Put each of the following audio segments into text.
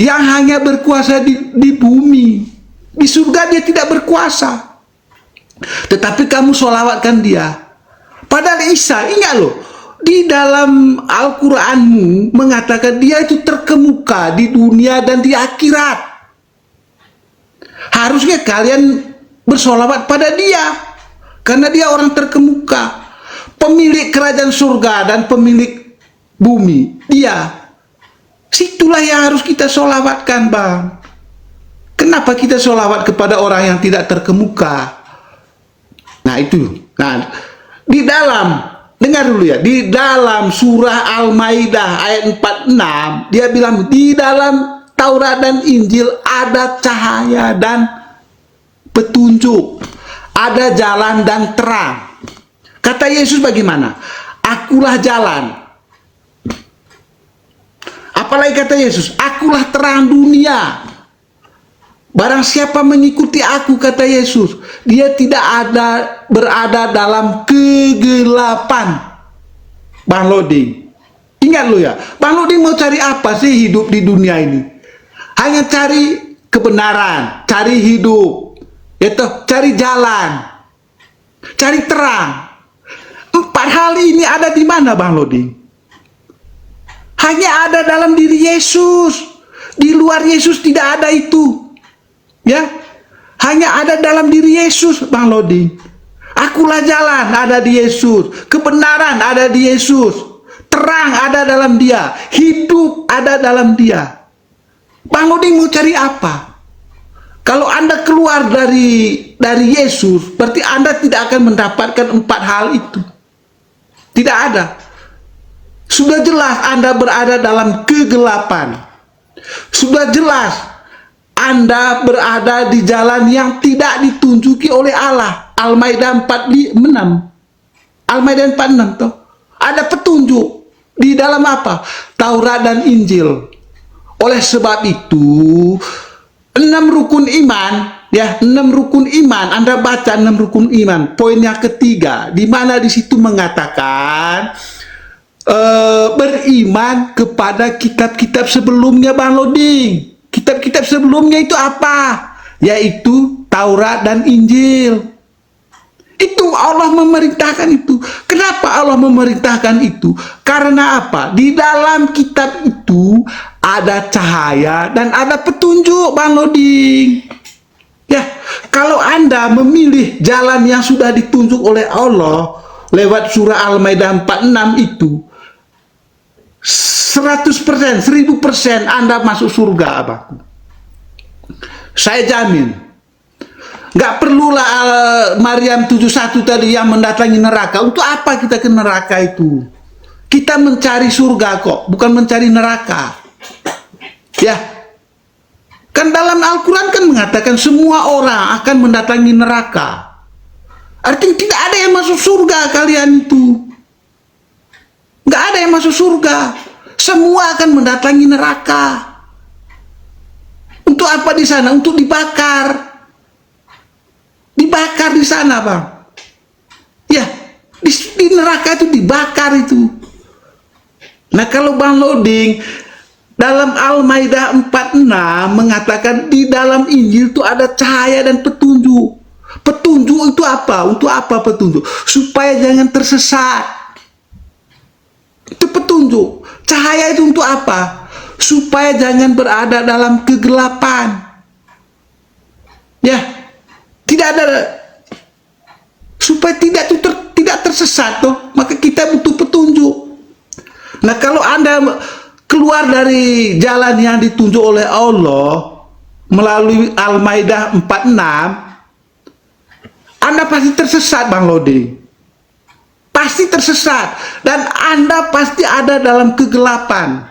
yang hanya berkuasa di bumi. Di surga dia tidak berkuasa. Tetapi kamu sholawatkan dia. Padahal Isa, ingat loh, di dalam Al-Quranmu mengatakan dia itu terkemuka di dunia dan di akhirat. Harusnya kalian bersolawat pada dia, karena dia orang terkemuka, pemilik kerajaan surga dan pemilik bumi. Dia, situlah yang harus kita solawatkan, Bang. Kenapa kita solawat kepada orang yang tidak terkemuka? Nah itu, nah di dalam, dengar dulu ya, di dalam surah Al-Maidah ayat 46, dia bilang di dalam Taurat dan Injil ada cahaya dan petunjuk, ada jalan dan terang. Kata Yesus bagaimana? Akulah jalan. Apalagi kata Yesus, akulah terang dunia. Barang siapa mengikuti aku, kata Yesus, dia tidak berada dalam kegelapan. Bang Loding, ingat lo ya, Bang Loding mau cari apa sih hidup di dunia ini? Hanya cari kebenaran, cari hidup, itu cari jalan, cari terang. 4 hal ini ada di mana, Bang Loding? Hanya ada dalam diri Yesus. Di luar Yesus tidak ada itu. Ya, hanya ada dalam diri Yesus, Bang Loding. Akulah jalan, ada di Yesus. Kebenaran ada di Yesus. Terang ada dalam dia. Hidup ada dalam dia. Bang Loding mau cari apa? Kalau Anda keluar dari Yesus, berarti Anda tidak akan mendapatkan 4 hal itu. Tidak ada. Sudah jelas Anda berada dalam kegelapan. Sudah jelas Anda berada di jalan yang tidak ditunjuki oleh Allah. Al-Maidah 46. Al-Maidah 46 toh. Ada petunjuk di dalam apa? Taurat dan Injil. Oleh sebab itu 6 rukun iman, ya, 6 rukun iman. Anda baca 6 rukun iman. Poin yang ketiga, di mana di situ mengatakan beriman kepada kitab-kitab sebelumnya, Bang Loding. Kitab-kitab sebelumnya itu apa? Yaitu Taurat dan Injil. Itu Allah memerintahkan itu. Kenapa Allah memerintahkan itu? Karena apa? Di dalam kitab itu ada cahaya dan ada petunjuk, Bang Loding. Ya, kalau Anda memilih jalan yang sudah ditunjuk oleh Allah lewat surah Al-Maidah 46 itu, 100%, 1000% Anda masuk surga, abangku. Saya jamin. Nggak perlulah Maryam 71 tadi yang mendatangi neraka. Untuk apa kita ke neraka itu? Kita mencari surga kok, bukan mencari neraka. Ya. Kan dalam Al-Quran kan mengatakan semua orang akan mendatangi neraka. Artinya tidak ada yang masuk surga kalian itu. Nggak ada yang masuk surga. Semua akan mendatangi neraka. Untuk apa di sana? Untuk dibakar. Dibakar di sana, Bang. Ya, di neraka itu dibakar itu. Nah, kalau Bang Loding dalam Al-Maidah 46 mengatakan di dalam Injil itu ada cahaya dan petunjuk. Petunjuk itu apa? Untuk apa petunjuk? Supaya jangan tersesat. Itu petunjuk. Cahaya itu untuk apa? Supaya jangan berada dalam kegelapan. Ya, tidak ada, supaya tidak tersesat toh, maka kita butuh petunjuk. Nah, kalau Anda keluar dari jalan yang ditunjuk oleh Allah melalui Al-Maidah 46, Anda pasti tersesat, Bang Loding. Pasti tersesat. Dan Anda pasti ada dalam kegelapan.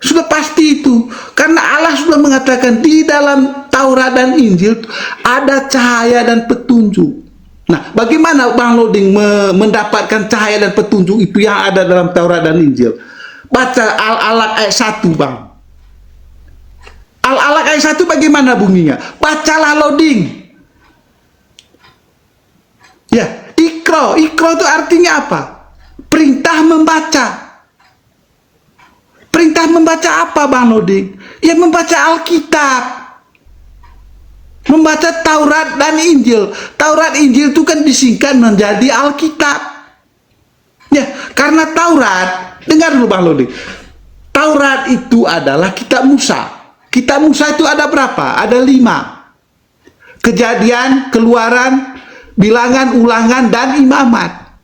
Sudah pasti itu. Karena Allah sudah mengatakan di dalam Taurat dan Injil ada cahaya dan petunjuk. Nah, bagaimana Bang Loding mendapatkan cahaya dan petunjuk itu yang ada dalam Taurat dan Injil? Baca Al-Alaq ayat 1, Bang. Al-Alaq ayat 1 bagaimana bunyinya? Bacalah, Loding. Ya, Iqra itu artinya apa? Perintah membaca. Perintah membaca apa Bang Loding? Ya membaca Alkitab. Membaca Taurat dan Injil. Taurat Injil itu kan disingkat menjadi Alkitab. Ya, karena Taurat, dengar dulu Bang Loding. Taurat itu adalah kitab Musa. Kitab Musa itu ada berapa? Ada 5. Kejadian, Keluaran, Bilangan, Ulangan, dan Imamat.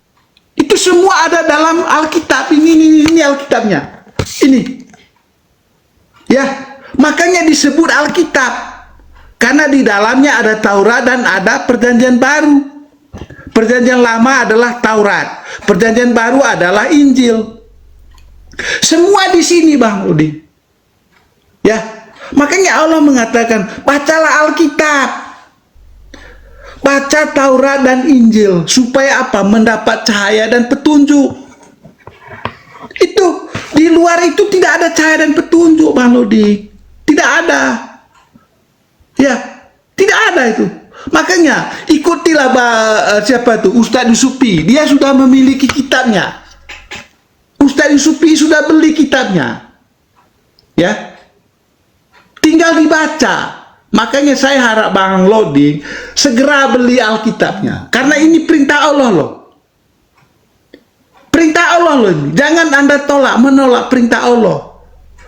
Itu semua ada dalam Alkitab. Ini Alkitabnya. Ini. Ya, makanya disebut Alkitab. Karena di dalamnya ada Taurat dan ada Perjanjian Baru. Perjanjian Lama adalah Taurat. Perjanjian Baru adalah Injil. Semua di sini Bang Udi. Ya, makanya Allah mengatakan, bacalah Alkitab. Baca Taurat dan Injil. Supaya apa? Mendapat cahaya dan petunjuk. Itu, di luar itu tidak ada cahaya dan petunjuk Bang Lodi. Tidak ada. Ya, tidak ada itu. Makanya, ikutilah siapa itu? Ustadz Yusufi. Dia sudah memiliki kitabnya. Ustadz Yusufi sudah beli kitabnya. Ya. Tinggal dibaca. Makanya saya harap Bang Lodi segera beli Alkitabnya. Karena ini perintah Allah loh. Perintah Allah loh ini. Jangan Anda menolak perintah Allah.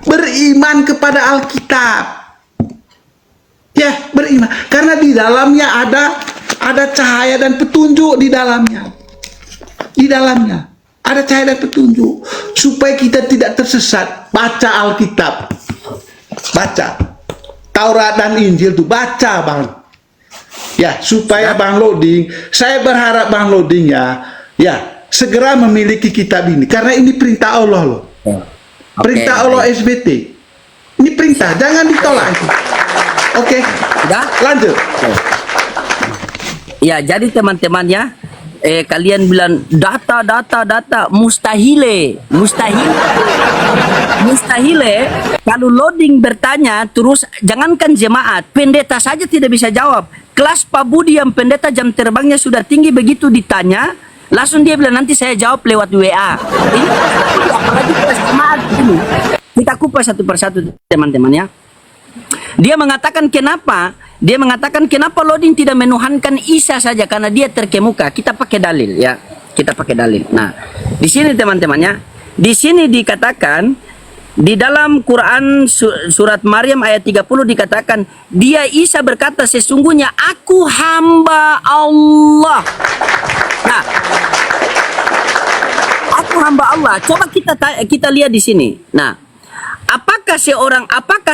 Beriman kepada Alkitab. Ya, beriman. Karena di dalamnya ada cahaya dan petunjuk di dalamnya. Di dalamnya ada cahaya dan petunjuk. Supaya kita tidak tersesat. Baca Alkitab. Baca. Taurat dan Injil itu baca Bang. Ya, supaya Bang Loding, saya berharap Bang Loding ya segera memiliki kitab ini. Karena ini perintah Allah loh. Perintah Allah SBT. Ini perintah, jangan ditolak itu. Oke. Sudah? Lanjut. Ya, jadi teman-temannya, kalian bilang data mustahile. Kalau Loding bertanya terus, jangankan jemaat, pendeta saja tidak bisa jawab. Kelas Pak Budi yang pendeta jam terbangnya sudah tinggi, begitu ditanya langsung dia bilang nanti saya jawab lewat WA. Ini apalagi kelas jemaat ini. Kita kupas satu persatu teman-teman ya. Dia mengatakan kenapa? Dia mengatakan kenapa Loding tidak menuhankan Isa saja, karena dia terkemuka. Kita pakai dalil ya. Kita pakai dalil. Nah, di sini teman-temannya, di sini dikatakan di dalam Quran surat Maryam ayat 30 dikatakan, dia Isa berkata sesungguhnya aku hamba Allah. Nah, aku hamba Allah. Coba kita lihat di sini. Nah, apakah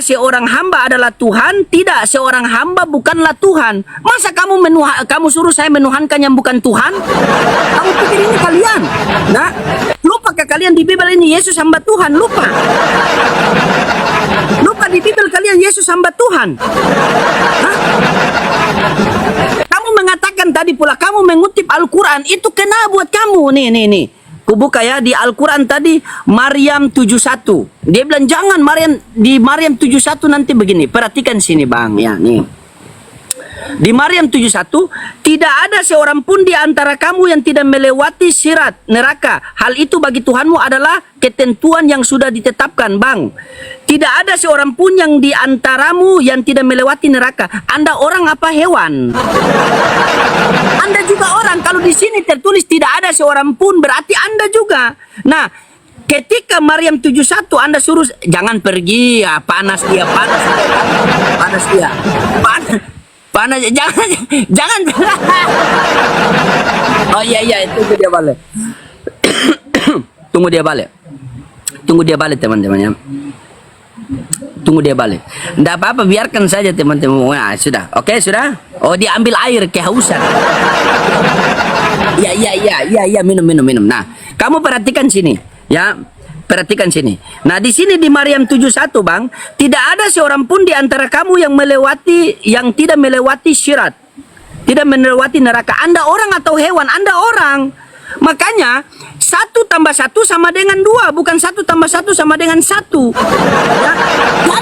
seorang hamba adalah Tuhan? Tidak, seorang hamba bukanlah Tuhan. Masa kamu suruh saya menuhankan yang bukan Tuhan? Kamu pikir ini kalian? Nah, lupakah kalian di Bible ini Yesus hamba Tuhan? Lupa di Bible kalian Yesus hamba Tuhan. Hah? Kamu mengatakan tadi pula kamu mengutip Al-Quran, itu kena buat kamu. Nih. Kubuka ya di Al-Quran tadi Maryam 71. Dia bilang jangan di Maryam 71 nanti begini. Perhatikan sini Bang ya nih. Di Maryam 71, tidak ada seorang pun di antara kamu yang tidak melewati sirat neraka. Hal itu bagi Tuhanmu adalah ketentuan yang sudah ditetapkan, Bang. Tidak ada seorang pun yang di antaramu yang tidak melewati neraka. Anda orang apa hewan? Anda juga orang. Kalau di sini tertulis tidak ada seorang pun, berarti Anda juga. Nah, ketika Maryam 71 Anda suruh jangan pergi, ya panas dia. Panas, jangan. Oh iya, tunggu dia balik teman-teman ya. Tunggu dia balik. Nggak apa-apa, biarkan saja teman-teman. Nah, sudah. Oke, sudah. Oh, dia ambil air, kehausan. Iya, minum. Nah, kamu perhatikan sini ya. Perhatikan sini. Nah, di sini di Maryam 71, Bang, tidak ada seorang pun di antara kamu yang tidak melewati syirat. Tidak melewati neraka. Anda orang atau hewan? Anda orang. Makanya 1 tambah 1 sama dengan 2, bukan 1 tambah 1 sama dengan 1. Ya?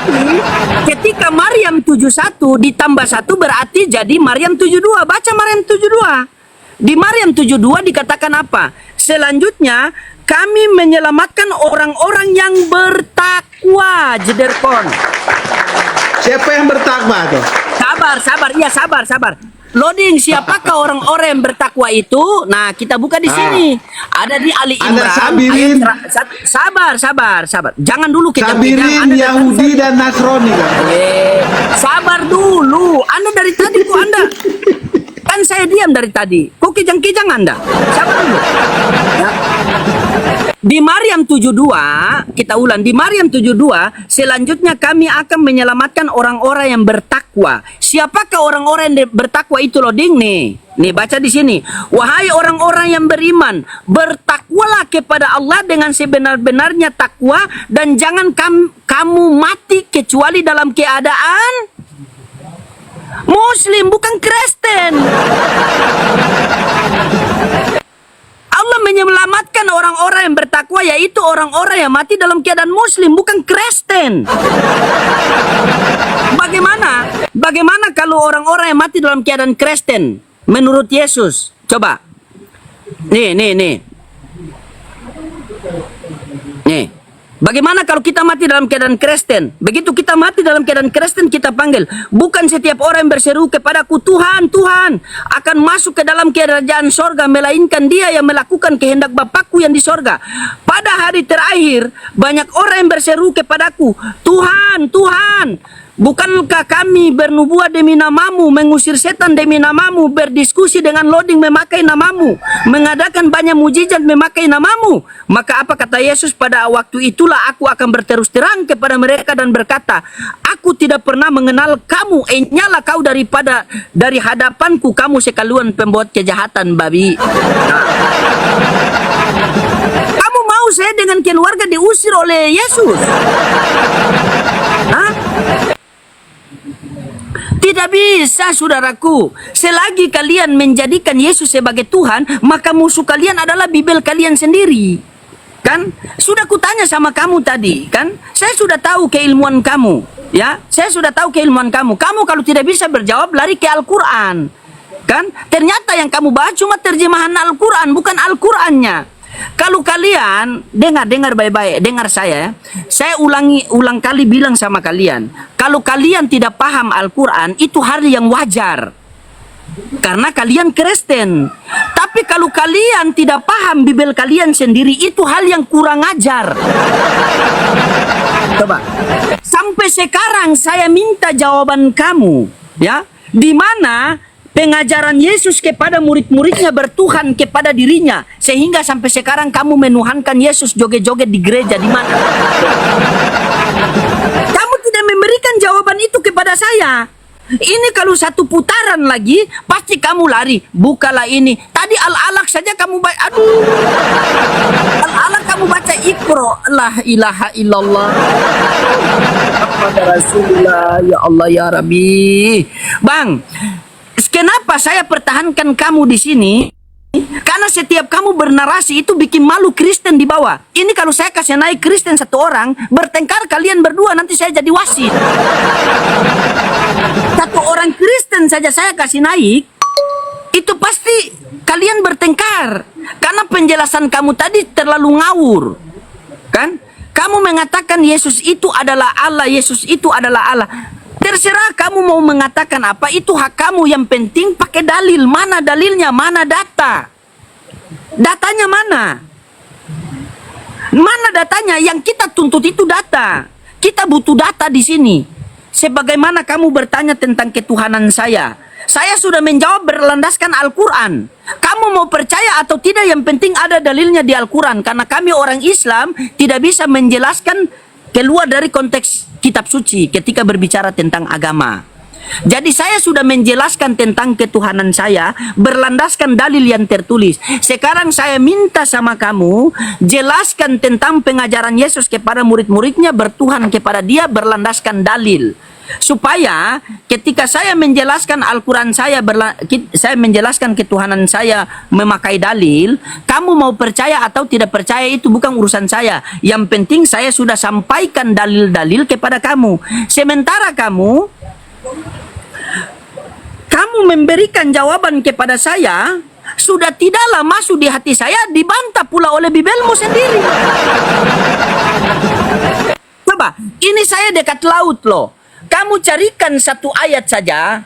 Jadi ketika Maryam 71 ditambah 1 berarti jadi Maryam 72. Baca Maryam 72. Di Maryam 72 dikatakan apa? selanjutnya kami menyelamatkan orang-orang yang bertakwa. Jederkon. Siapa yang bertakwa tuh? Sabar. Loading, siapakah orang-orang yang bertakwa itu? Nah, kita buka di sini. Ada di Ali Ada Imran. Sabirin. Sabar. Jangan dulu Sabirin, Yahudi dan Nasrani kan? Sabar dulu. Anda dari tadi kok Anda? Kan saya diam dari tadi. Kok kejang-kejang Anda? Sabar dulu. Ya. Di Maryam 72, kita ulang, di Maryam 72, selanjutnya kami akan menyelamatkan orang-orang yang bertakwa. Siapakah orang-orang yang bertakwa itu, Loading? Nih baca di sini. Wahai orang-orang yang beriman, bertakwalah kepada Allah dengan sebenar-benarnya takwa, dan jangan kamu mati kecuali dalam keadaan Muslim, bukan Kristen. Allah menyelamatkan orang-orang yang bertakwa, yaitu orang-orang yang mati dalam keadaan Muslim, bukan Kristen. Bagaimana kalau orang-orang yang mati dalam keadaan Kristen menurut Yesus? Coba. Nih. Bagaimana kalau kita mati dalam keadaan Kristen? Begitu kita mati dalam keadaan Kristen, kita panggil. Bukan setiap orang yang berseru kepadaku, Tuhan, Tuhan, akan masuk ke dalam kerajaan sorga, melainkan dia yang melakukan kehendak Bapakku yang di sorga. Pada hari terakhir, banyak orang yang berseru kepadaku, Tuhan, Tuhan, bukankah kami bernubuat demi namamu, mengusir setan demi namamu, berdiskusi dengan Loading memakai namamu, mengadakan banyak mujizat memakai namamu? Maka apa kata Yesus? Pada waktu itulah aku akan berterus terang kepada mereka dan berkata, aku tidak pernah mengenal kamu, nyala kau dari hadapanku, kamu sekaluan pembuat kejahatan, babi. Kamu mau saya dengan keluarga diusir oleh Yesus? Hah? Tidak bisa, saudaraku. Selagi kalian menjadikan Yesus sebagai Tuhan, maka musuh kalian adalah Bibel kalian sendiri. Kan? Sudah kutanya sama kamu tadi, kan? Saya sudah tahu keilmuan kamu, ya. Saya sudah tahu keilmuan kamu. Kamu kalau tidak bisa berjawab, lari ke Al-Quran. Kan? Ternyata yang kamu bahas cuma terjemahan Al-Quran, bukan Al-Qurannya. Kalau kalian dengar baik-baik, dengar saya. Saya ulang kali bilang sama kalian, kalau kalian tidak paham Al-Quran, itu hal yang wajar, karena kalian Kristen. Tapi kalau kalian tidak paham Bibel kalian sendiri, itu hal yang kurang ajar. Coba. Sampai sekarang saya minta jawaban kamu, ya, di mana pengajaran Yesus kepada murid-muridnya bertuhan kepada dirinya, sehingga sampai sekarang kamu menuhankan Yesus joget-joget di gereja, di mana? Kamu tidak memberikan jawaban itu kepada saya. Ini kalau satu putaran lagi, pasti kamu lari. Bukalah ini. Tadi Al-Alaq saja kamu baca. Aduh. Al-Alaq kamu baca Iqra. La ilaha illallah. Muhammad Rasulullah. Ya Allah ya Rabbi. Bang, kenapa saya pertahankan kamu di sini? Karena setiap kamu bernarasi itu bikin malu Kristen di bawah. Ini kalau saya kasih naik Kristen satu orang, bertengkar kalian berdua, nanti saya jadi wasit. Satu orang Kristen saja saya kasih naik, itu pasti kalian bertengkar. Karena penjelasan kamu tadi terlalu ngawur. Kan? Kamu mengatakan Yesus itu adalah Allah, Yesus itu adalah Allah. Terserah kamu mau mengatakan apa, itu hak kamu. Yang penting pakai dalil. Mana dalilnya? Mana data? Datanya mana? Mana datanya? Yang kita tuntut itu data. Kita butuh data di sini. Sebagaimana kamu bertanya tentang ketuhanan saya sudah menjawab berlandaskan Al-Quran. Kamu mau percaya atau tidak, yang penting ada dalilnya di Al-Quran. Karena kami orang Islam tidak bisa menjelaskan keluar dari konteks kitab suci ketika berbicara tentang agama. Jadi saya sudah menjelaskan tentang ketuhanan saya berlandaskan dalil yang tertulis. Sekarang saya minta sama kamu, jelaskan tentang pengajaran Yesus kepada murid-muridnya bertuhan kepada dia berlandaskan dalil. Supaya ketika saya menjelaskan Al-Quran saya menjelaskan ketuhanan saya memakai dalil, kamu mau percaya atau tidak percaya itu bukan urusan saya. Yang penting saya sudah sampaikan dalil-dalil kepada kamu. Sementara kamu memberikan jawaban kepada saya sudah tidaklah masuk di hati saya, dibantah pula oleh Bibelmu sendiri. Coba, ini saya dekat laut loh. Kamu carikan satu ayat saja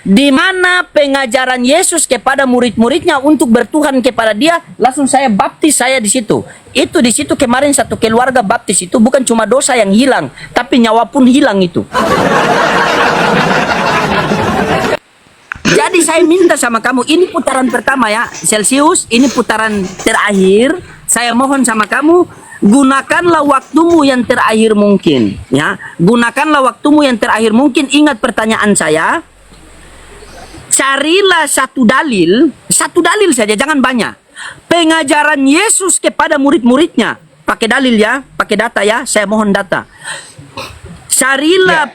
di mana pengajaran Yesus kepada murid-muridnya untuk bertuhan kepada Dia, langsung saya baptis saya di situ. Itu di situ kemarin satu keluarga baptis itu bukan cuma dosa yang hilang, tapi nyawa pun hilang itu. Jadi saya minta sama kamu, ini putaran pertama ya, Celsius, ini putaran terakhir. Saya mohon sama kamu, gunakanlah waktumu yang terakhir mungkin, ya. Gunakanlah waktumu yang terakhir mungkin. Ingat pertanyaan saya. Carilah satu dalil saja, jangan banyak. Pengajaran Yesus kepada murid-muridnya. Pakai dalil ya, pakai data ya, saya mohon data. Carilah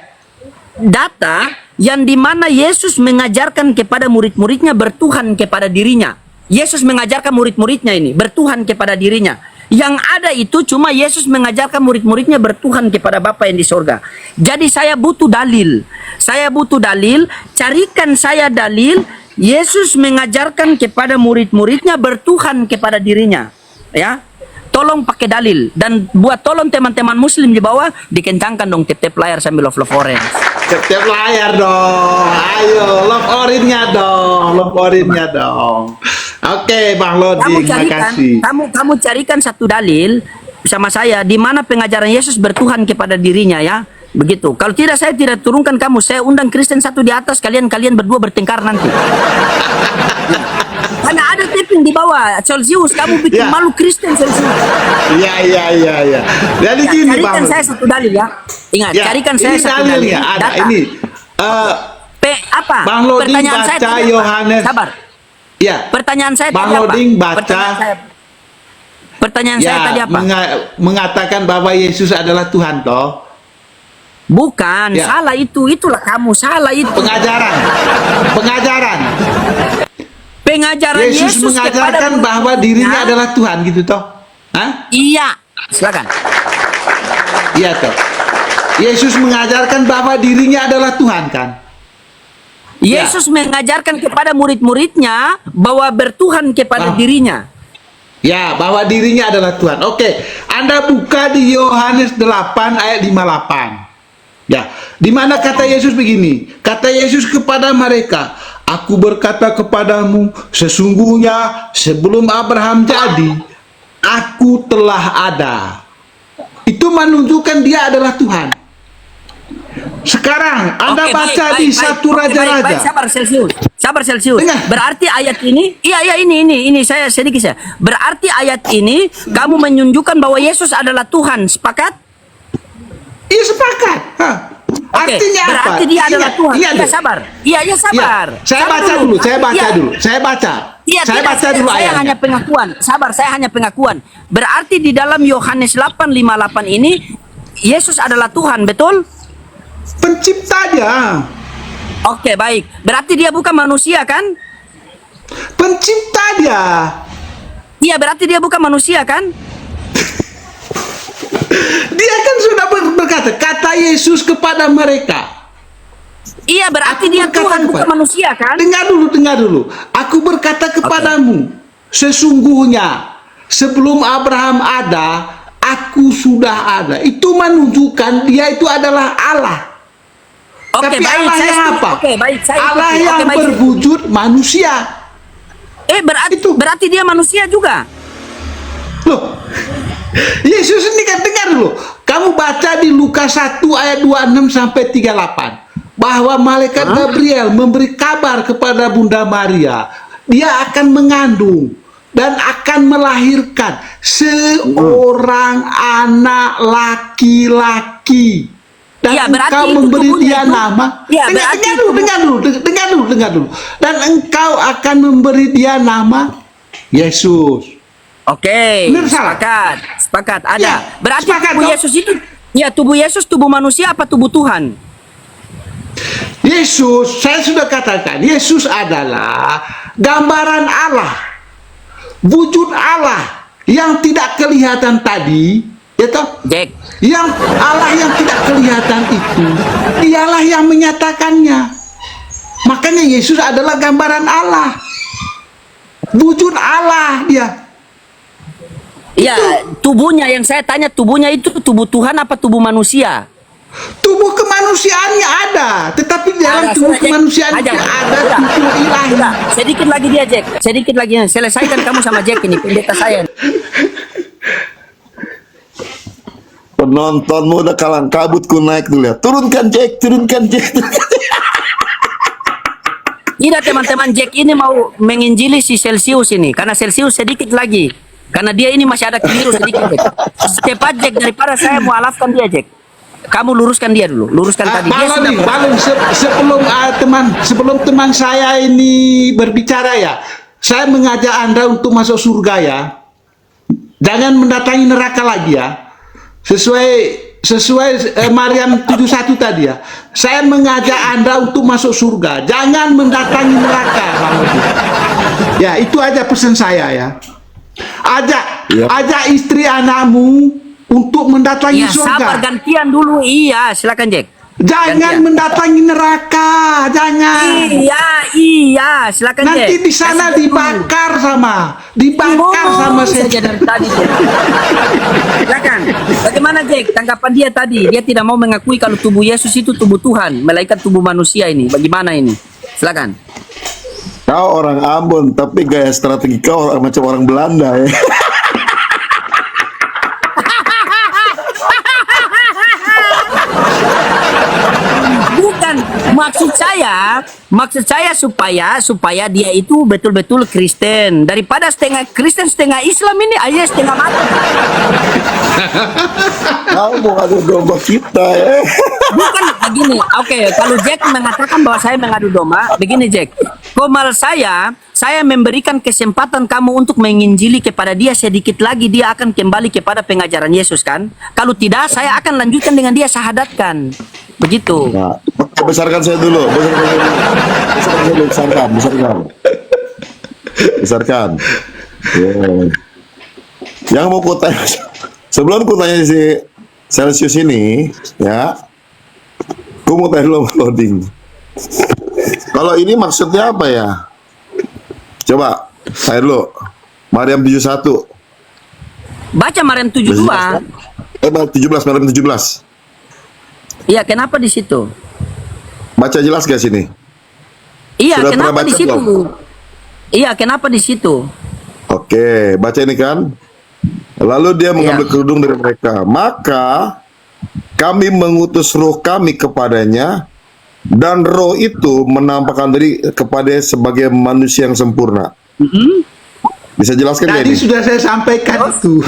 data yang dimana Yesus mengajarkan kepada murid-muridnya bertuhan kepada dirinya. Yesus mengajarkan murid-muridnya ini bertuhan kepada dirinya. Yang ada itu cuma Yesus mengajarkan murid-muridnya bertuhan kepada Bapa yang di sorga. Jadi saya butuh dalil. Saya butuh dalil. Carikan saya dalil Yesus mengajarkan kepada murid-muridnya bertuhan kepada dirinya. Ya, tolong pakai dalil. Dan buat tolong teman-teman muslim di bawah dikencangkan dong tip-tip layar sambil love orange. Tip-tip layar dong. Ayo, love orange-nya dong. Love orange-nya dong. Oke, Bang Loding, makasih. Kamu carikan satu dalil sama saya di mana pengajaran Yesus bertuhan kepada dirinya ya. Begitu. Kalau tidak saya tidak turunkan kamu. Saya undang Kristen satu di atas, kalian berdua bertengkar nanti. Karena ada tipping di bawah. Celsius, kamu bikin malu Kristen, Celsius. Iya. Jadi gini, carikan Bang. saya satu dalil ya. Ingat, carikan saya satu dalil. Dalilnya ada data. ini. Apa? Bang Loding Pertanyaan saya baca tadi apa? Yohanes. Sabar. Ya. Pertanyaan saya Bang tadi apa? Loding baca. Pertanyaan saya tadi apa? Mengatakan bahwa Yesus adalah Tuhan toh. Bukan, Ya. salah itu. Itulah kamu, salah itu. Pengajaran. Pengajaran Yesus mengajarkan kepada bahwa dirinya adalah Tuhan gitu toh. Hah? Iya, silakan. Iya toh. Yesus mengajarkan bahwa dirinya adalah Tuhan kan? Yesus mengajarkan kepada murid-muridnya bahwa bertuhan kepada dirinya. Ya, bahwa dirinya adalah Tuhan. Oke, Anda buka di Yohanes 8 ayat 58. Ya, di mana kata Yesus begini? Kata Yesus kepada mereka, "Aku berkata kepadamu, sesungguhnya sebelum Abraham jadi, aku telah ada." Itu menunjukkan dia adalah Tuhan. Sekarang Anda baca di satu Raja-Raja. Sabar Celsius. Dengar. Berarti ayat ini, ini saya sedikit saya. Berarti ayat ini kamu menunjukkan bahwa Yesus adalah Tuhan. Sepakat? Iya, sepakat. Hah. Oke, Artinya apa? berarti dia adalah Tuhan. Iya, Iya, sabar. Iya, sabar. Saya Sabar baca dulu. Saya Iya, baca tidak, dulu saya ayatnya. hanya pengakuan. Sabar, saya hanya pengakuan. Berarti di dalam Yohanes 8:58 ini Yesus adalah Tuhan, betul? Penciptanya. Oke, baik. Berarti dia bukan manusia kan? Pencipta dia. Iya, berarti dia bukan manusia kan? Dia kan sudah berkata, kata Yesus kepada mereka. Iya, berarti dia Tuhan bukan manusia kan? Dengar dulu. Aku berkata kepadamu, sesungguhnya sebelum Abraham ada, aku sudah ada. Itu menunjukkan dia itu adalah Allah. Oke, Tapi baik, Allah saya yang setuju. apa? Oke, baik, saya Allah ikuti. yang Oke, baik. berwujud manusia. Berarti dia manusia juga. Loh, Yesus ini kan, dengar dulu. Kamu baca di Lukas 1 ayat 26 sampai 38 bahwa malaikat Gabriel memberi kabar kepada Bunda Maria, dia akan mengandung dan akan melahirkan seorang anak laki-laki. Dan Ya, berarti engkau itu memberi tubuhnya dia itu- nama. Ya, dengar berarti dulu. Dan engkau akan memberi dia nama Yesus. Oke, Benar, salah? sepakat. Ada. Ya, Berarti sepakat, tubuh toh? Yesus itu, ya tubuh Yesus tubuh manusia apa tubuh Tuhan? Yesus, saya sudah katakan, Yesus adalah gambaran Allah, wujud Allah yang tidak kelihatan tadi, ya toh? Jack. Yang Allah yang tidak kelihatan itu, dialah yang menyatakannya. Makanya Yesus adalah gambaran Allah. Wujud Allah dia. Ya, tubuhnya yang saya tanya, tubuhnya itu tubuh Tuhan apa tubuh manusia? Tubuh kemanusiaannya ada, tetapi di dalam Ada, tubuh sudah, Jack. kemanusiaan Aja. itu ada Sudah. tubuh ilahi. Sudah, sedikit lagi dia, Jack. Sedikit lagi. Selesaikan kamu sama Jack ini, pendeta saya. Penontonmu udah kalang kabut, ku naik dulu ya. Turunkan Jack, turunkan Jack. Tidak, teman-teman, Jack ini mau menginjili si Celsius ini. Karena Celsius sedikit lagi. Karena dia ini masih ada keliru sedikit, Jack. Cepat, Jack, daripada saya mualafkan dia, Jack. Kamu luruskan dia dulu. Luruskan tadi. Dia Balon sudah nih, Balon, sebelum teman saya ini berbicara ya, saya mengajak Anda untuk masuk surga ya. Jangan mendatangi neraka lagi ya. Sesuai Maryam 71 tadi ya. Saya mengajak Anda untuk masuk surga. Jangan mendatangi neraka, Bang Odi. Ya, itu aja pesan saya ya. Ajak istri anakmu untuk mendatangi Ya, sabar, surga. gantian dulu. Iya, silakan, Jack. Jangan Gantian. mendatangi neraka, jangan. Iya, silakan, Jack. Nanti di sana Kasih dulu. dibakar sama saja saya. dari tadi, Jack. Silakan. Bagaimana, Jack? Tanggapan dia tadi. Dia tidak mau mengakui kalau tubuh Yesus itu tubuh Tuhan, malaikat tubuh manusia ini. Bagaimana ini? Silakan. Kau orang Ambon, tapi gaya strategi kau macam orang Belanda ya. Bukan, maksud saya supaya dia itu betul-betul Kristen, daripada setengah Kristen setengah Islam ini aja setengah mati. Kau mau adu domba kita ya. Bukan begini. Oke, kalau Jack mengatakan bahwa saya mengadu domba, begini Jack. Komal saya memberikan kesempatan kamu untuk menginjili kepada dia sedikit lagi, dia akan kembali kepada pengajaran Yesus kan? Kalau tidak, saya akan lanjutkan dengan dia syahadatkan. Begitu. Nah, besarkan saya dulu. Besarkan. Yeah. Yang mau kutanya, sebelum kutanya si Celsius ini, ya, aku mau tanya dulu loading. Kalau ini maksudnya apa ya? Coba, saya dulu. Maryam 71. Baca Maryam 72. 17, Maryam 17. Iya, kenapa di situ? Baca jelas gak sini? Iya, Sudah pernah kenapa di baca situ? belum? Iya, kenapa di situ? Oke, baca ini kan. Lalu dia mengambil kerudung dari mereka. Maka kami mengutus roh kami kepadanya, dan roh itu menampakkan diri kepada sebagai manusia yang sempurna. Bisa jelaskan nggak Tadi ini? sudah saya sampaikan itu.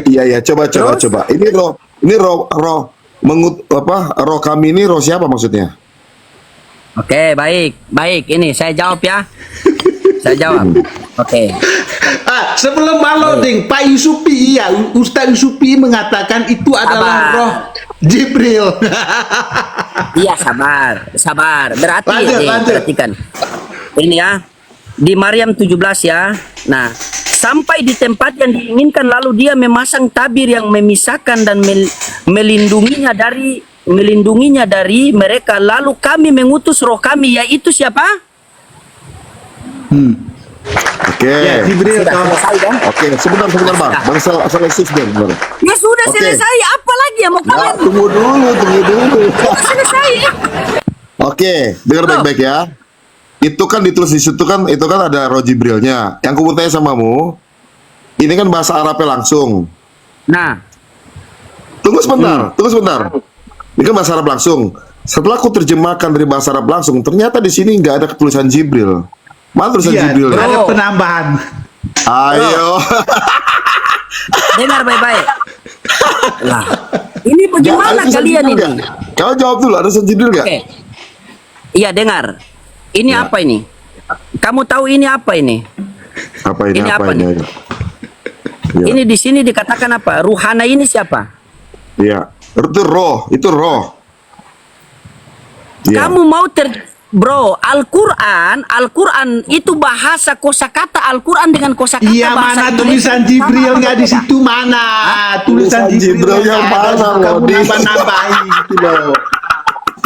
Iya, coba. Ini roh roh kami ini roh siapa maksudnya? Oke, baik. Ini saya jawab ya. Saya jawab. Oke. Sebelum baloding, Pak Yusupi, iya, Ustaz Yusupi mengatakan itu adalah Sabar. roh Jibril. Iya, sabar. Berarti Lanjut. perhatikan. Ini ya. Di Maryam 17 ya. Nah, sampai di tempat yang diinginkan lalu dia memasang tabir yang memisahkan dan melindunginya dari mereka. Lalu kami mengutus roh kami, yaitu siapa? Oke. Ya, Jibril. Sudah selesai kan? Oke, sebentar Bang. Bang selesai bentar. Ya sudah Oke. selesai. Apa lagi yang mau Nah, kalian? tunggu dulu. Sudah selesai. Oke, dengar baik-baik ya. Itu kan ditulis di situ kan, itu kan ada roh Jibrilnya. Yang aku tanya samamu, ini kan bahasa Arabnya langsung. Nah, Tunggu sebentar. Ini kan bahasa Arab langsung. Setelah aku terjemahkan dari bahasa Arab langsung, ternyata di sini nggak ada tulisan Jibril. Mana tulisan Iya, Jibril? ada penambahan. Ayo. dengar baik-baik. Lah, ini bagaimana Ada tulisan kalian Jibril ini? nggak? Kau jawab dulu, ada tulisan Jibril nggak? Oke. Iya, dengar. Ini Ya. apa ini? Kamu tahu ini apa ini? Apa ini? Ini apa nih? Ayo. Ya. Ini di sini dikatakan apa? Ruhana ini siapa? Iya. Itu roh. Iya. Kamu mau Bro, Al-Quran itu bahasa kosakata Al-Quran dengan kosakata Iya, bahasa mana Indonesia. tulisan Jibril Sama nggak apa di beda? situ mana? Tulisan Tulisan Jibril Jibril yang nggak ada, mana, kamu Lodi? nambah-nambahin gitu loh.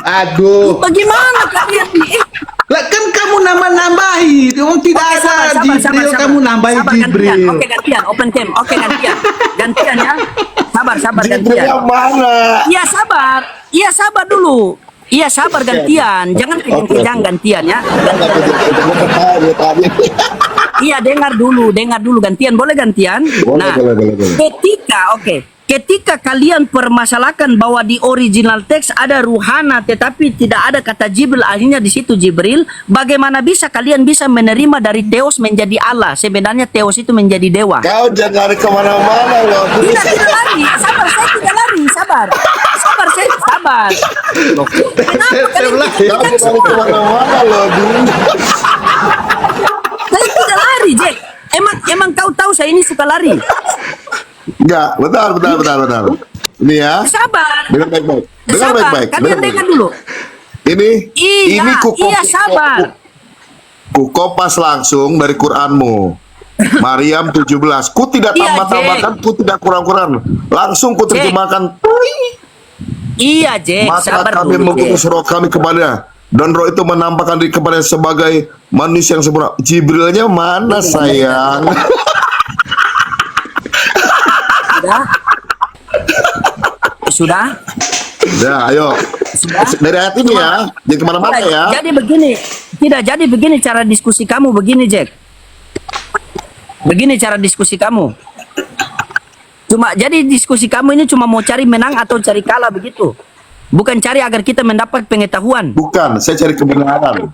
Aduh. Bagaimana kalian nih? Lah kan kamu menambah-nambahi. Tidak Oke, ada Jibril, kamu nambahi sabar, Jibril. gantian. Oke, gantian. Open cam. Oke, gantian. Gantian ya. Sabar, Jibril gantian. yang mana? Iya, sabar. Iya, sabar dulu. Iya, sabar, gantian. Jangan kejang-kejang, gantian ya. Iya, dengar dulu gantian. Boleh gantian? Boleh, boleh. Ketika kalian permasalahkan bahwa di original teks ada ruhana tetapi tidak ada kata Jibril, akhirnya di situ Jibril, bagaimana bisa kalian bisa menerima dari Theos menjadi Allah? Sebenarnya Theos itu menjadi dewa. Kau jangan lari kemana-mana loh. Tidak lari. Sabar, saya tidak lari. Sabar, Loh, kenapa kalian Kau tidak lari semua? kemana-mana loh. Saya tidak lari, Jack. Emang kau tahu saya ini suka lari? Enggak, bentar. Ini ya. Sabar. Dengar baik-baik. Dengar Sabar. baik-baik. Kalian dengar dulu. Ini Iya, sabar. ku kopas langsung dari Quranmu. Maryam 17. Ku tidak Iya, tambah-tambahkan, ku tidak kurang-kurang. Langsung ku terjemahkan. Iya, Jack. Maka Sabar kami dulu, mengutus Jack. roh kami kepada, dan roh itu menambahkan diri kepada sebagai manusia yang sempurna. Jibrilnya mana sayang? Sudah? Ya, ayo. Dari ayat ini ya, jangan kemana-mana ya. Jadi begini cara diskusi kamu begini, Jack. Begini cara diskusi kamu. Jadi diskusi kamu ini cuma mau cari menang atau cari kalah begitu. Bukan cari agar kita mendapat pengetahuan. Bukan, saya cari kebenaran.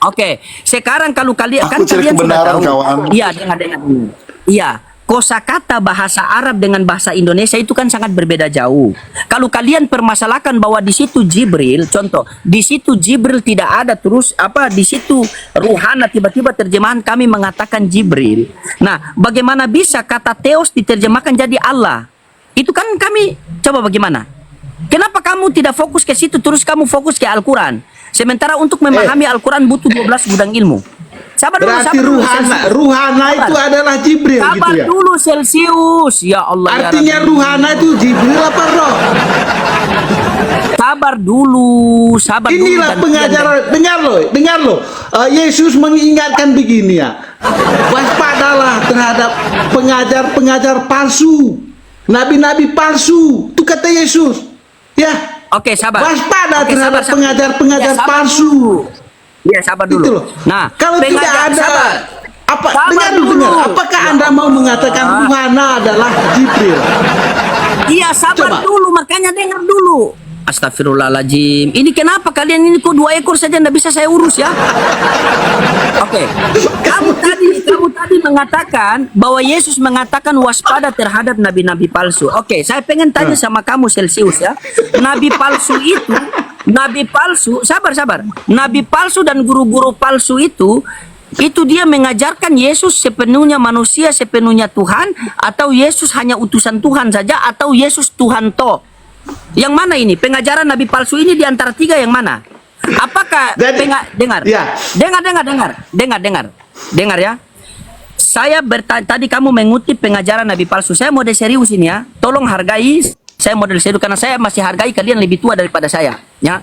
Oke, sekarang kalau kalian Aku cari kalian sudah kebenaran, tahu. kawan. Iya, dengar. Iya, kosakata bahasa Arab dengan bahasa Indonesia itu kan sangat berbeda jauh. Kalau kalian permasalahkan bahwa di situ Jibril, contoh, di situ Jibril tidak ada terus di situ ruhana, tiba-tiba terjemahan kami mengatakan Jibril. Nah, bagaimana bisa kata Theos diterjemahkan jadi Allah? Itu kan kami coba bagaimana? Kenapa kamu tidak fokus ke situ terus kamu fokus ke Al-Quran? Sementara untuk memahami Al-Quran butuh 12 gudang ilmu. Sabar dulu, Berarti sabar dulu, ruhana itu adalah Jibril sabar gitu ya. dulu, Celsius. Ya Allah. Artinya ya Rabbi. ruhana itu Jibril apa roh? Sabar dulu, Inilah gantian, pengajaran. Dengar loh. Yesus mengingatkan begini ya. Waspadalah terhadap pengajar-pengajar palsu, nabi-nabi palsu. Itu kata Yesus. Ya. Oke, sabar. Waspada Oke, terhadap sabar. pengajar-pengajar Ya, sabar palsu. dulu. Iya, sabar dulu. Gitu loh. Nah, kalau tidak ada sabar. Sabar dulu. dengar. Apakah Anda mau mengatakan ruhana adalah Jibril? Iya, sabar Coba. dulu, makanya dengar dulu. Astagfirullahaladzim. Ini kenapa kalian ini kok 2 ekor saja ndak bisa saya urus ya? Oke. Kamu tadi mengatakan bahwa Yesus mengatakan waspada terhadap nabi-nabi palsu. Oke, saya pengen tanya sama kamu Celsius ya. Nabi palsu, sabar. Nabi palsu dan guru-guru palsu itu dia mengajarkan Yesus sepenuhnya manusia, sepenuhnya Tuhan, atau Yesus hanya utusan Tuhan saja, atau Yesus Tuhan toh? Yang mana ini? Pengajaran nabi palsu ini di antara 3 yang mana? Apakah dengar? Ya. Dengar ya. Tadi kamu mengutip pengajaran nabi palsu. Saya model serius ini ya. Tolong hargai saya model serius karena saya masih hargai kalian lebih tua daripada saya, ya.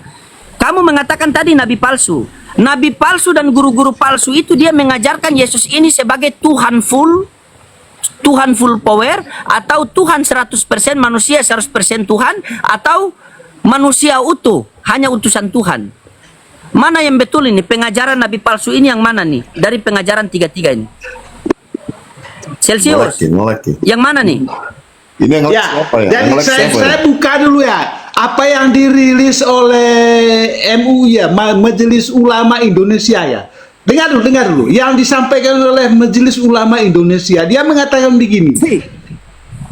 Kamu mengatakan tadi nabi palsu. Nabi palsu dan guru-guru palsu itu dia mengajarkan Yesus ini sebagai Tuhan full power, atau Tuhan 100% manusia 100% Tuhan, atau manusia utuh hanya utusan Tuhan. Mana yang betul ini? Pengajaran nabi palsu ini yang mana nih? Dari pengajaran 3 ini. Celsius. Ngelek. Yang mana nih? Ini yang Ya, siapa ya? jadi Yang siapa ya? saya buka dulu ya. Apa yang dirilis oleh MUI ya, Majelis Ulama Indonesia ya. Dengar dulu. Yang disampaikan oleh Majelis Ulama Indonesia, dia mengatakan begini.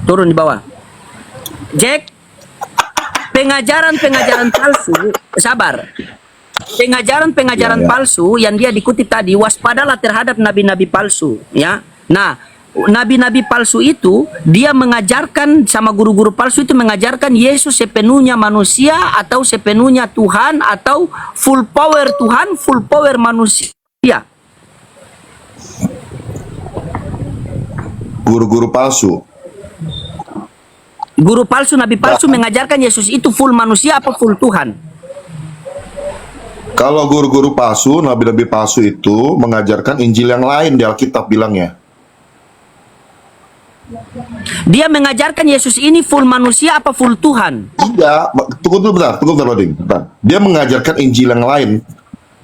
Turun di bawah. Jack, pengajaran palsu, sabar. Pengajaran palsu yang dia dikutip tadi, waspadalah terhadap nabi-nabi palsu, ya. Nah, nabi-nabi palsu itu dia mengajarkan, sama guru-guru palsu itu mengajarkan Yesus sepenuhnya manusia, atau sepenuhnya Tuhan, atau full power Tuhan, full power manusia. Guru-guru palsu. Guru palsu, nabi palsu mengajarkan Yesus itu full manusia apa full Tuhan? Kalau guru-guru palsu, nabi-nabi palsu itu mengajarkan Injil yang lain di Alkitab bilangnya. Dia mengajarkan Yesus ini full manusia apa full Tuhan? Iya, tunggu dulu bentar, Loding. Bentar. Dia mengajarkan Injil yang lain.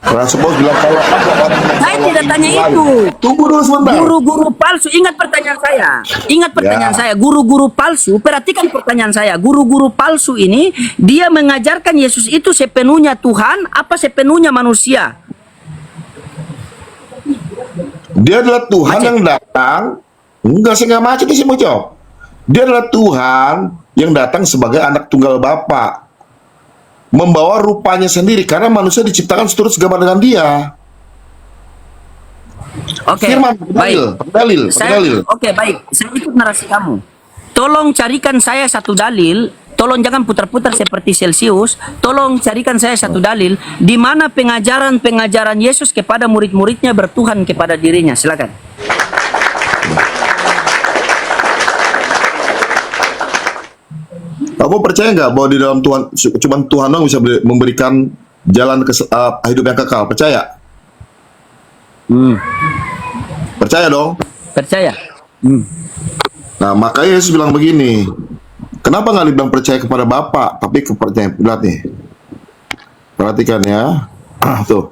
Karena suppose bilang kalau ada orang yang Saya salah tidak tanya Injil lain. itu. Tunggu dulu sebentar. Guru-guru palsu, ingat pertanyaan saya. Ingat pertanyaan Ya. saya. Guru-guru palsu, perhatikan pertanyaan saya. Guru-guru palsu ini, dia mengajarkan Yesus itu sepenuhnya Tuhan apa sepenuhnya manusia? Dia adalah Tuhan Macet. yang datang. Enggak sih, nggak macet sih mau jawab. Dia adalah Tuhan yang datang sebagai anak tunggal Bapa, membawa rupanya sendiri karena manusia diciptakan seturut segambar dengan Dia. Oke, Firman, baik. dalil. Oke, baik. Saya ikut narasi kamu. Tolong carikan saya satu dalil. Tolong jangan putar-putar seperti Celsius. Tolong carikan saya satu dalil di mana pengajaran-pengajaran Yesus kepada murid-muridnya bertuhan kepada dirinya. Silakan. Kamu percaya nggak bahwa di dalam Tuhan, cuman Tuhan doang bisa memberikan jalan ke hidup yang kekal? Percaya? Percaya dong? Percaya? Nah, makanya Yesus bilang begini. Kenapa nggak dibilang percaya kepada Bapa, tapi kepercayaan? Lihat nih. Perhatikan ya. Tuh.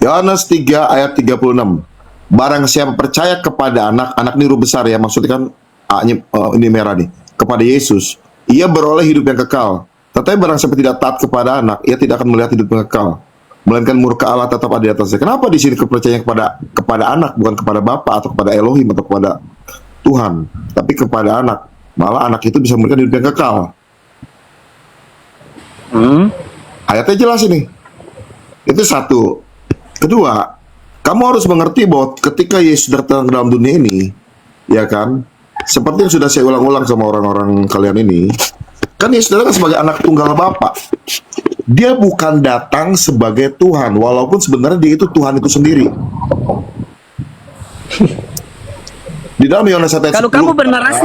Yohanes 3 ayat 36. Barang siapa percaya kepada anak ini huruf besar ya, maksudnya kan A-nya ini merah nih. Kepada Yesus, ia beroleh hidup yang kekal. Tetapi barang siapa tidak taat kepada anak, ia tidak akan melihat hidup yang kekal, melainkan murka Allah tetap ada di atasnya. Kenapa di sini kepercayaan kepada anak, bukan kepada Bapa atau kepada Elohim atau kepada Tuhan, tapi kepada anak. Malah anak itu bisa memberikan hidup yang kekal. Ayatnya jelas ini. Itu satu. Kedua, kamu harus mengerti bahwa ketika Yesus datang ke dalam dunia ini, ya kan, seperti yang sudah saya ulang-ulang sama orang-orang kalian ini, kan Yesus datang sebagai anak tunggal Bapa. Dia bukan datang sebagai Tuhan, walaupun sebenarnya dia itu Tuhan itu sendiri. Di dalam Yohanes 1 ayat Kalau 10, kamu bernarasi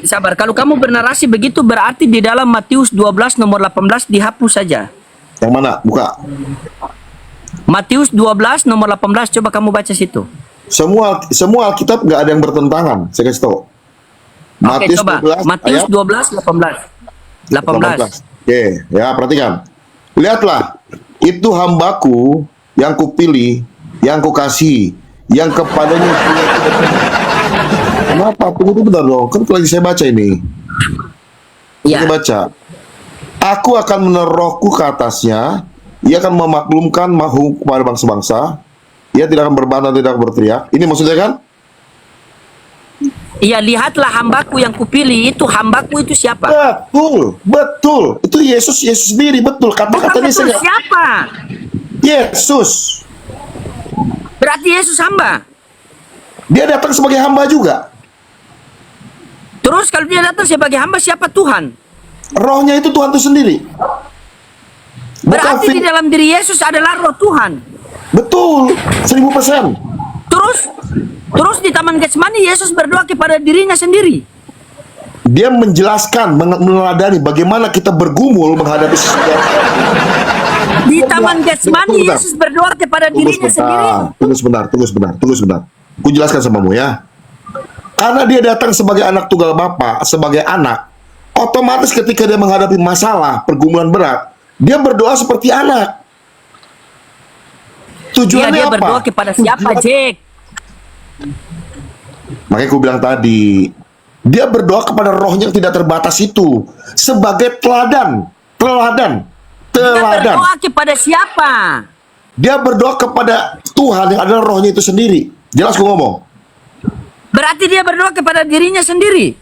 sabar, kalau kamu bernarasi begitu berarti di dalam Matius 12 nomor 18 dihapus saja. yang mana? Buka. Matius 12 nomor 18, coba kamu baca situ. Semua Alkitab nggak ada yang bertentangan. Saya kasih tahu. Oke, coba. Matius 12 18. Oke, ya perhatikan. Lihatlah, itu hambaku yang kupilih, yang kukasihi, yang kepadanya. Kenapa? Tunggu bentar dong. Kan lagi saya baca ini. Saya Ya. baca. Aku akan menaruh rohku ke atasnya. Ia akan memaklumkan mahu kepada bangsa-bangsa. Ia tidak akan berbantah, tidak akan berteriak. Ini maksudnya kan? Iya, lihatlah hambaku yang kupilih. Itu hambaku itu siapa? Betul. Itu Yesus sendiri, betul. Bukan Kata-katanya betul saya. siapa? Yesus. Berarti Yesus hamba. Dia datang sebagai hamba juga. Terus kalau dia datang sebagai hamba, siapa Tuhan? Rohnya itu Tuhan itu sendiri. Berarti di dalam diri Yesus adalah roh Tuhan. Betul, 1000%. Terus di Taman Getsemani Yesus berdoa kepada dirinya sendiri. Dia menjelaskan, meneladani bagaimana kita bergumul menghadapi sesuatu. Di Taman Getsemani Yesus berdoa kepada dirinya sendiri. Tunggu sebentar. Ku jelaskan samamu ya. Karena dia datang sebagai anak tunggal Bapa, sebagai anak, otomatis ketika dia menghadapi masalah, pergumulan berat, dia berdoa seperti anak. Tujuannya Dia apa? berdoa kepada siapa, Jack? Makanya aku bilang tadi, dia berdoa kepada rohnya yang tidak terbatas itu sebagai teladan. Dia berdoa kepada siapa? Dia berdoa kepada Tuhan yang adalah rohnya itu sendiri. Jelas gue ngomong. Berarti dia berdoa kepada dirinya sendiri.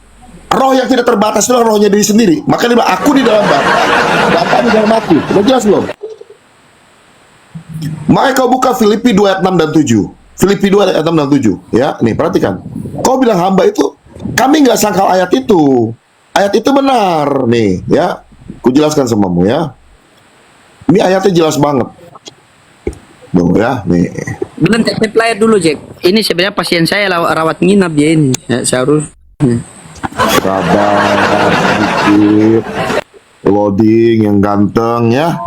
Roh yang tidak terbatas itu adalah rohnya diri sendiri. Makanya dia bilang, aku di dalam Bapa, Bapa di dalam aku. Udah jelas belum? Makanya kau buka Filipi 2 ayat 6 dan 7. Filipi 2 ayat 6 dan 7. Ya, nih perhatikan. Kau bilang hamba itu, kami nggak sangkal ayat itu. Ayat itu benar. Nih, ya. Ku jelaskan samamu ya. Ini ayatnya jelas banget. Tuh ya, nih. Bilang tap layar dulu, Jack. Ini sebenarnya pasien saya rawat nginap dia ini. Ya, seharusnya. Sabar, sedikit. Loading yang ganteng ya.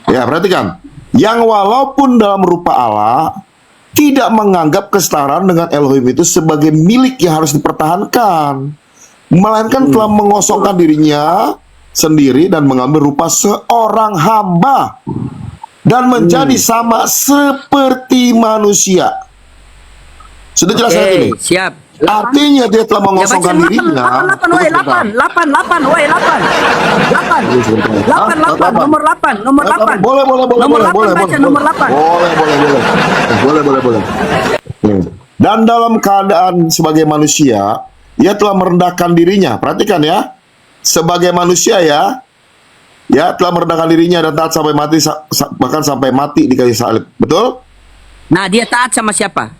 Ya, perhatikan. yang walaupun dalam rupa Allah tidak menganggap kesetaraan dengan Elohim itu sebagai milik yang harus dipertahankan, melainkan telah mengosongkan dirinya sendiri dan mengambil rupa seorang hamba dan menjadi sama seperti manusia. Sudah jelas Oke, ini? siap. Artinya dia telah mengosongkan dirinya. 8, woi, 8, woi, 8, nomor 8. Boleh. Nomor 8 baca, nomor 8. Boleh. Dan dalam keadaan sebagai manusia, ia telah merendahkan dirinya. Perhatikan ya, sebagai manusia ya telah merendahkan dirinya dan taat sampai mati, bahkan sampai mati di kayu salib. Betul? Nah, dia taat sama siapa?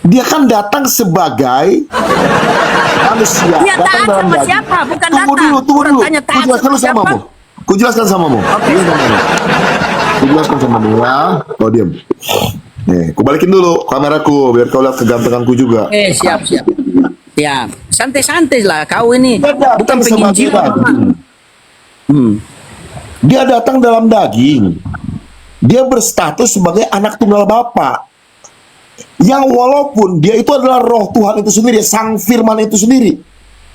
Dia kan datang sebagai manusia. Dia datang taat dalam sama daging. siapa? Bukan Tunggu datang. dulu. Orang tanya taat sama siapa? Kujelaskan samamu. Kujelaskan samamu ya. Kau diam. Nih, kubalikin dulu kameraku biar kau lihat kegantenganku juga. Siap. Ya, santai-santai lah kau ini. Dia datang Bukan sebagai penginjil. daging. Dia datang dalam daging. Dia berstatus sebagai anak tunggal Bapa. Yang walaupun dia itu adalah roh Tuhan itu sendiri, sang firman itu sendiri,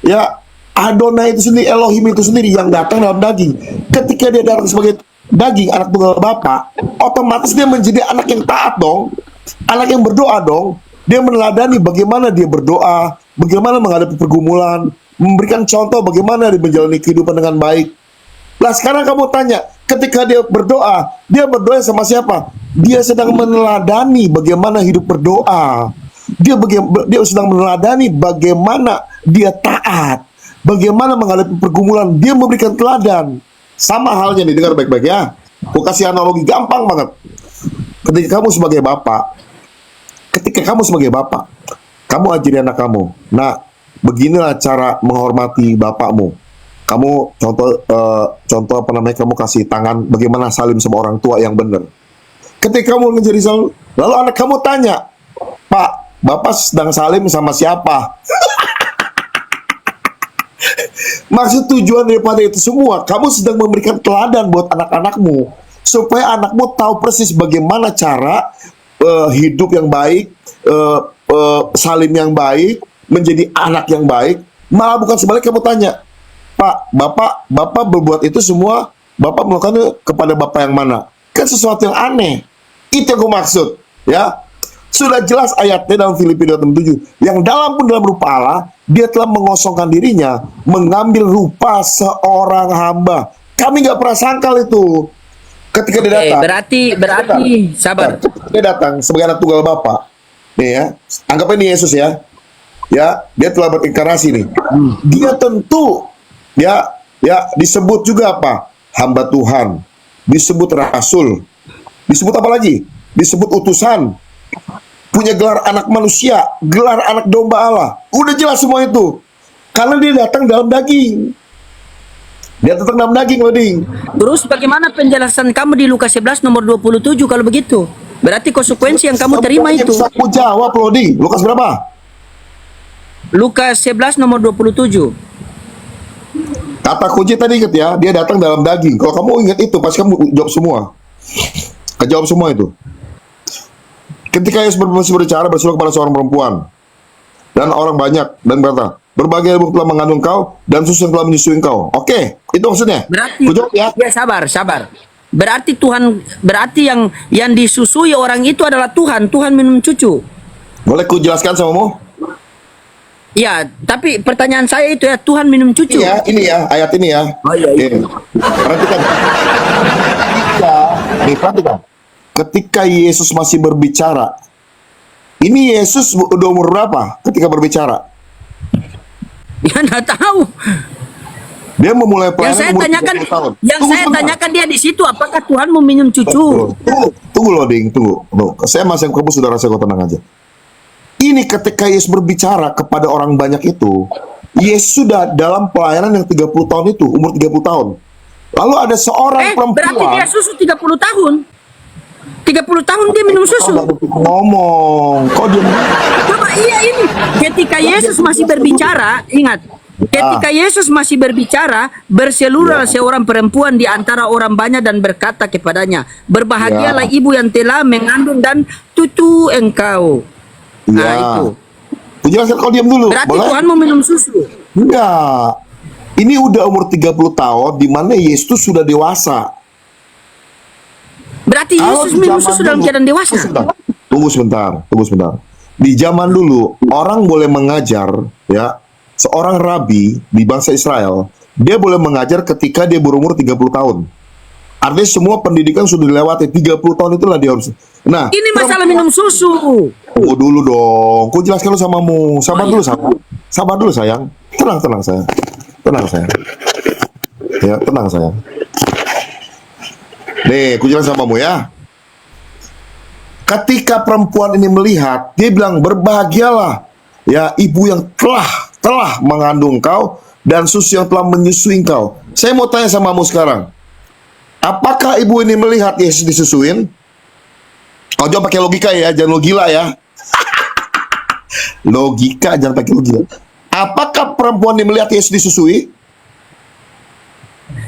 ya, Adonai itu sendiri, Elohim itu sendiri yang datang dalam daging. Ketika dia datang sebagai daging, anak tunggal Bapa, otomatis dia menjadi anak yang taat dong, anak yang berdoa dong. Dia meneladani bagaimana dia berdoa, bagaimana menghadapi pergumulan, memberikan contoh bagaimana dia menjalani kehidupan dengan baik. Nah sekarang kamu tanya, ketika dia berdoa sama siapa? Dia sedang meneladani bagaimana hidup berdoa. Dia sedang meneladani bagaimana dia taat, bagaimana menghadapi pergumulan. Dia memberikan teladan. Sama halnya nih, dengar baik-baik ya. Aku kasih analogi gampang banget. Ketika kamu sebagai bapak, kamu ajari anak kamu. Nah, beginilah cara menghormati bapakmu. Kamu contoh apa namanya, kamu kasih tangan, bagaimana salim sama orang tua yang benar. Ketika kamu menjadi salim, lalu anak kamu tanya, Pak, Bapak sedang salim sama siapa? Maksud tujuan daripada itu semua, kamu sedang memberikan teladan buat anak-anakmu, supaya anakmu tahu persis bagaimana cara hidup yang baik, salim yang baik, menjadi anak yang baik. Malah bukan sebaliknya, kamu tanya, Pak, Bapak berbuat itu semua, Bapak melakukannya kepada Bapak yang mana? Kan sesuatu yang aneh. Itu yang aku maksud, ya. Sudah jelas ayatnya dalam Filipi 2:7, yang dalam rupa Allah, dia telah mengosongkan dirinya, mengambil rupa seorang hamba. Kami nggak pernah sangkal itu. Ketika dia datang, berarti sabar. Dia datang sebagai anak tunggal Bapa. Nih ya, anggap ini Yesus ya. Ya, dia telah berinkarnasi nih. Dia tentu ya disebut juga apa? Hamba Tuhan. Disebut rasul. Disebut apa lagi? Disebut utusan. Punya gelar anak manusia, gelar anak domba Allah. Udah jelas semua itu. Karena dia datang dalam daging. Dia datang dalam daging, Loding. Terus bagaimana penjelasan kamu di Lukas 11 nomor 27 kalau begitu? Berarti konsekuensi yang kamu terima itu. Aku jawab, Loding. Lukas berapa? Lukas 11 nomor 27. Kata kunci tadi ingat ya, dia datang dalam daging. Kalau kamu ingat itu, pasti kamu jawab semua. Kejawab semua itu. Ketika Yesus masih berbicara, berseru kepada seorang perempuan dan orang banyak dan berkata, berbagai ibu telah mengandung kau dan susu yang telah menyusui kau. Oke, itu maksudnya. Berarti Kujawab ya. Ya sabar. Berarti yang disusui orang itu adalah Tuhan minum cucu. Boleh ku jelaskan samamu? Ya, tapi pertanyaan saya itu ya, Tuhan minum cucu. Ini ya, ayat ini ya. Oh iya. Perhatikan. Perhatikan. Ketika Yesus masih berbicara, ini Yesus udah umur berapa ketika berbicara? Ya nggak tahu. Dia memulai Yang pelayanan saya umur tanyakan, 30 tahun. tanyakan dia di situ, apakah Tuhan mau minum cucu? Tunggu loh, Ding, tunggu. Saya masih kamu saudara saya, kau tenang aja. Ini ketika Yesus berbicara kepada orang banyak itu, Yesus sudah dalam pelayanan yang 30 tahun itu, umur 30 tahun. Lalu ada seorang perempuan. Berarti dia susu 30 tahun. 30 tahun dia minum susu. Ngomong, kok dia Coba iya ini. Ketika Yesus masih berbicara, ingat, Ketika Yesus masih berbicara, berseluruhlah seorang perempuan di antara orang banyak dan berkata kepadanya, berbahagialah ibu yang telah mengandung dan cucu engkau. Nah Ya. itu. Ku jelaskan, kau diam dulu. Berarti Boleh? Tuhan mau minum susu. Enggak. Ini udah umur 30 tahun di mana Yesus sudah dewasa. Berarti Kalau Yesus di minum zaman susu dalam dulu- keadaan dewasa. Tunggu sebentar. Di zaman dulu, orang boleh mengajar, ya, seorang rabi di bangsa Israel, dia boleh mengajar ketika dia berumur 30 tahun. Artinya semua pendidikan sudah dilewati, 30 tahun itulah dia harus. Nah, Ini masalah minum susu. tunggu dulu dong. Ku jelaskan dulu samamu. Sabar dulu, sayang. Sabar dulu, sayang. Tenang, sayang. Tenang, sayang. Ya, tenang, sayang. Nih, ku jelaskan samamu ya. Ketika perempuan ini melihat, dia bilang, berbahagialah ya ibu yang telah mengandung kau dan susu yang telah menyusui kau. Saya mau tanya samamu sekarang. Apakah ibu ini melihat Yesus disusuin? Kau jawab pakai logika ya, jangan lo gila ya. Logika, jangan pakai logika. Apakah perempuan ini melihat Yesus disusui?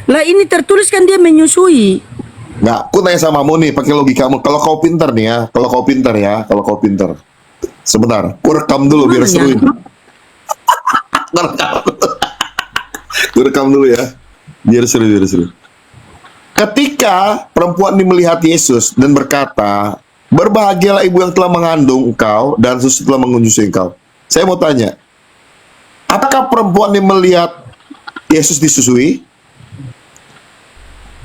Lah ini tertulis kan dia menyusui. Nggak, aku tanya samamu nih, pakai logikamu. Kalau kau pintar nih ya, kalau kau pintar. Sebentar, ku rekam dulu biar seru ini. Ku rekam dulu ya, biar seru. Ketika perempuan ini melihat Yesus dan berkata, berbahagialah ibu yang telah mengandung engkau dan susu telah menyusui engkau. Saya mau tanya, apakah perempuan ini melihat Yesus disusui?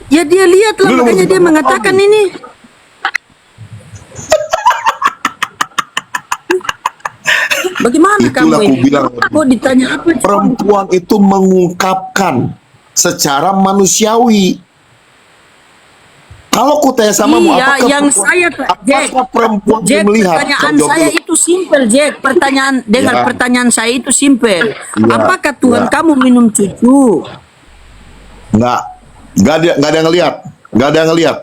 Ya dia lihatlah, Lu makanya nomor dia berapa mengatakan tahun? ini. Bagaimana Itulah kamu aku ini? bilang. Kok ditanya apa? Perempuan itu mengungkapkan secara manusiawi. Kalau ku tanya samamu, Iya, apakah yang perempuan, saya Jack, apakah perempuan Jack, itu melihat? pertanyaan Kau jawab saya dulu. itu simpel, Jack. Ya. Pertanyaan saya itu simpel. Ya, Apakah Tuhan ya. kamu minum cucu? Nggak ada yang ngelihat.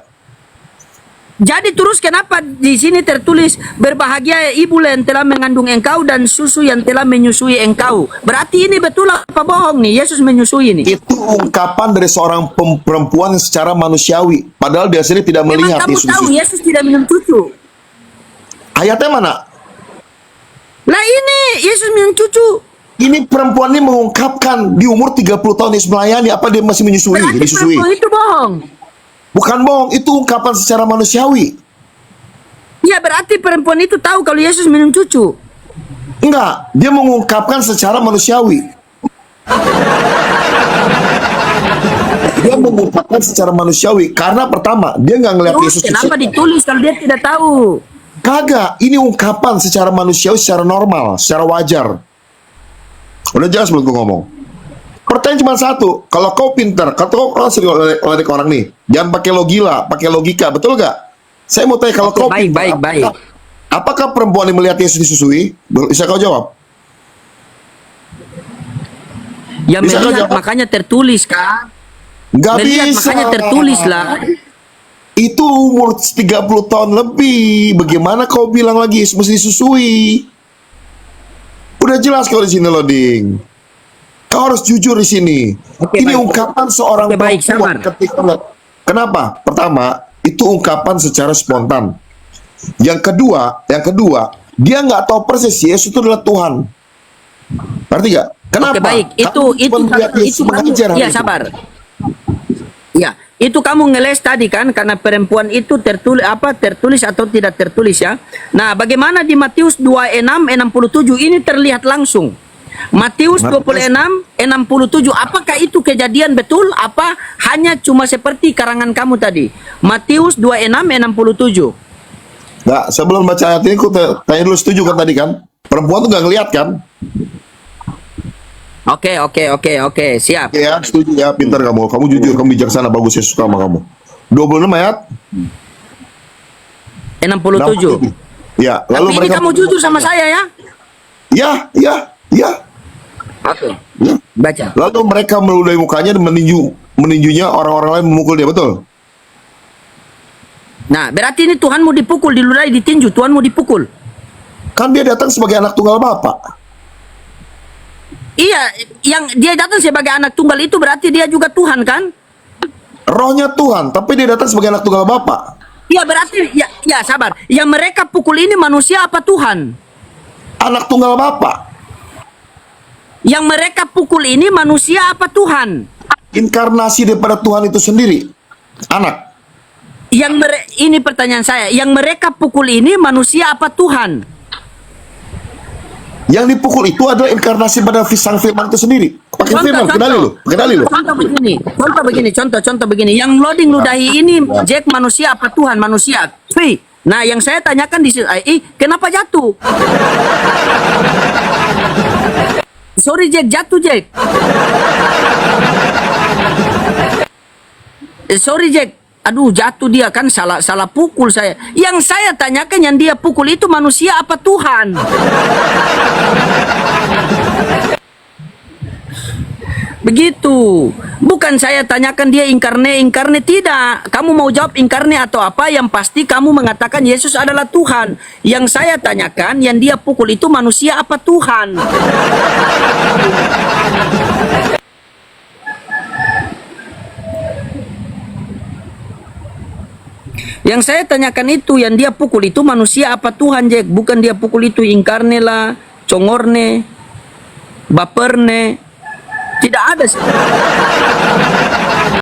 Jadi terus kenapa di sini tertulis berbahagia ibu yang telah mengandung engkau dan susu yang telah menyusui engkau? Berarti ini betul apa bohong nih? Yesus menyusui ini. Itu ungkapan dari seorang perempuan secara manusiawi. Padahal dia sendiri tidak Memang melihat kamu Yesus. tahu Yesus tidak minum cucu. Ayatnya mana? Lah ini Yesus minum cucu. Ini perempuan ini mengungkapkan di umur 30 tahun Yesus melayani, apa dia masih menyusui? Berarti Disusui. perempuan itu bohong. Bukan bohong, itu ungkapan secara manusiawi. Ya berarti perempuan itu tahu kalau Yesus minum cucu. Enggak, dia mengungkapkan secara manusiawi. Dia mengungkapkan secara manusiawi karena pertama dia nggak ngeliat Terus Yesus kenapa cucu. ditulis kalau dia tidak tahu? Kagak, ini ungkapan secara manusiawi, secara normal, secara wajar. Udah jelas belum gue ngomong? Pertanyaan cuma satu, kalau kau pintar, kalau kau sering ledek orang nih, jangan pakai logika, betul gak? Saya mau tanya, kalau Oke, kau baik, pintar, baik. apakah perempuan yang melihat Yesus disusui? Bisa kau jawab? Ya Bisa kau melihat jawab? makanya tertulis kan? Nggak Melihat bisa. makanya tertulis lah. Itu umur 30 tahun lebih. Bagaimana kau bilang lagi mesti disusui? Udah jelas kau di sini, Loading. Kau harus jujur di sini. Oke, Ini baik. ungkapan seorang Oke, baik, perempuan sabar. ketika kenapa? Pertama, itu ungkapan secara spontan. Yang kedua, dia nggak tahu persis Yesus itu adalah Tuhan. Ngerti gak? Kenapa? Oke baik, itu melihat Yesus mengajar hari ya itu. sabar. Ya, itu kamu ngeles tadi kan karena perempuan itu tertulis atau tidak tertulis ya. Nah, bagaimana di Matius 26:67 ini terlihat langsung. Matius 26:67 apakah itu kejadian betul apa hanya cuma seperti karangan kamu tadi? Matius 26:67. Nah, sebelum baca ayat ini, aku tanya dulu, setuju kan tadi kan? Perempuan tuh nggak ngeliat kan? Oke, siap. Oke ya, setuju ya, pintar kamu. Kamu jujur, kamu bijaksana, bagus, saya suka sama kamu. 26 ayat 67. Ya, Tapi lalu ini mereka kamu jujur sama saya ya? Ya. Oke. Baca. Lalu mereka meludahi mukanya dan meninjunya orang-orang lain memukul dia, betul? Nah, berarti ini Tuhan mau dipukul, diludahi, ditinju. Tuhan mau dipukul. Kan dia datang sebagai anak tunggal Bapak. Iya, yang dia datang sebagai anak tunggal itu berarti dia juga Tuhan kan? Rohnya Tuhan, tapi dia datang sebagai anak tunggal Bapa. Iya berarti ya sabar. Yang mereka pukul ini manusia apa Tuhan? Anak tunggal Bapa. Yang mereka pukul ini manusia apa Tuhan? Inkarnasi daripada Tuhan itu sendiri. Anak. Ini pertanyaan saya. Yang mereka pukul ini manusia apa Tuhan? Yang dipukul itu adalah inkarnasi pada sang firman itu sendiri. Pakai firman, kenali lu. Contoh begini. Yang loading ludahi ini Jack manusia apa Tuhan? Manusia. Wih. Nah, yang saya tanyakan di sini, kenapa jatuh? Sorry Jack, jatuh Jack. Sorry Jack. Aduh, jatuh dia kan salah pukul saya. Yang saya tanyakan yang dia pukul itu manusia apa Tuhan? Begitu. Bukan saya tanyakan dia inkarne tidak. Kamu mau jawab inkarne atau apa? Yang pasti kamu mengatakan Yesus adalah Tuhan. Yang saya tanyakan yang dia pukul itu manusia apa Tuhan? Yang saya tanyakan itu yang dia pukul itu manusia apa Tuhan Jack? Bukan dia pukul itu inkarne lah, congorne, baperne. Tidak ada.